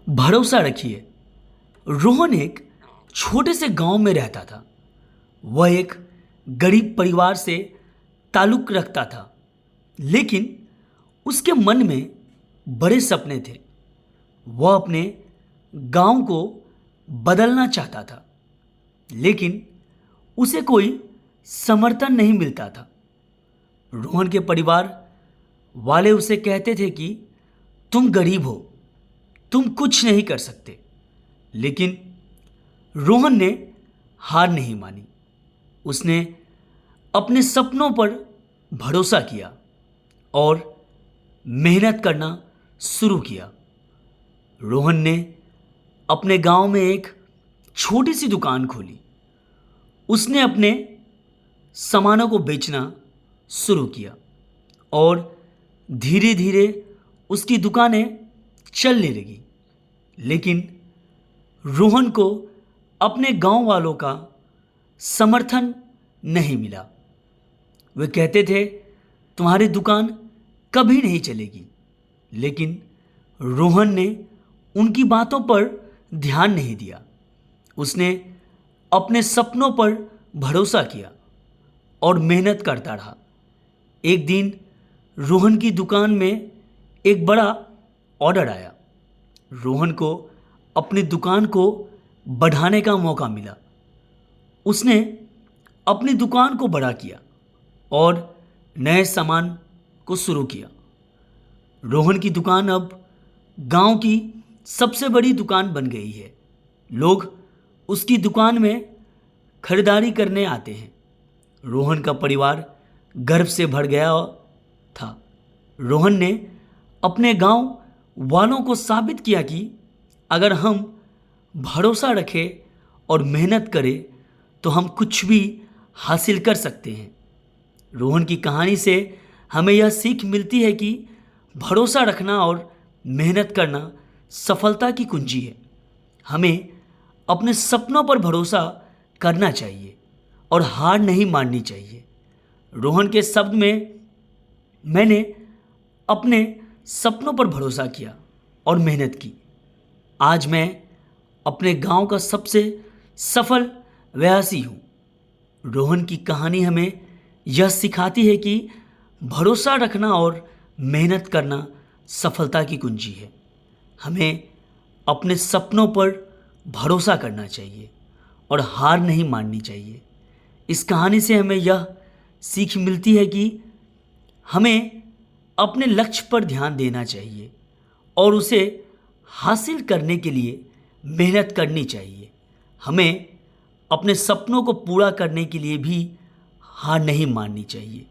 भरोसा रखिए। रोहन एक छोटे से गांव में रहता था। वह एक गरीब परिवार से ताल्लुक रखता था, लेकिन उसके मन में बड़े सपने थे। वह अपने गांव को बदलना चाहता था, लेकिन उसे कोई समर्थन नहीं मिलता था। रोहन के परिवार वाले उसे कहते थे कि तुम गरीब हो, तुम कुछ नहीं कर सकते। लेकिन रोहन ने हार नहीं मानी। उसने अपने सपनों पर भरोसा किया और मेहनत करना शुरू किया। रोहन ने अपने गांव में एक छोटी सी दुकान खोली। उसने अपने सामानों को बेचना शुरू किया और धीरे धीरे उसकी दुकानें चलने लगी। लेकिन रोहन को अपने गांव वालों का समर्थन नहीं मिला। वे कहते थे तुम्हारी दुकान कभी नहीं चलेगी। लेकिन रोहन ने उनकी बातों पर ध्यान नहीं दिया। उसने अपने सपनों पर भरोसा किया और मेहनत करता रहा। एक दिन रोहन की दुकान में एक बड़ा ऑर्डर आया। रोहन को अपनी दुकान को बढ़ाने का मौका मिला। उसने अपनी दुकान को बड़ा किया और नए सामान को शुरू किया। रोहन की दुकान अब गांव की सबसे बड़ी दुकान बन गई है। लोग उसकी दुकान में खरीदारी करने आते हैं। रोहन का परिवार गर्व से भर गया था। रोहन ने अपने गांव वालों को साबित किया कि अगर हम भरोसा रखें और मेहनत करें तो हम कुछ भी हासिल कर सकते हैं। रोहन की कहानी से हमें यह सीख मिलती है कि भरोसा रखना और मेहनत करना सफलता की कुंजी है। हमें अपने सपनों पर भरोसा करना चाहिए और हार नहीं माननी चाहिए। रोहन के शब्द में मैंने अपने सपनों पर भरोसा किया और मेहनत की। आज मैं अपने गांव का सबसे सफल व्यवसायी हूँ। रोहन की कहानी हमें यह सिखाती है कि भरोसा रखना और मेहनत करना सफलता की कुंजी है। हमें अपने सपनों पर भरोसा करना चाहिए और हार नहीं माननी चाहिए। इस कहानी से हमें यह सीख मिलती है कि हमें अपने लक्ष्य पर ध्यान देना चाहिए और उसे हासिल करने के लिए मेहनत करनी चाहिए। हमें अपने सपनों को पूरा करने के लिए भी हार नहीं माननी चाहिए।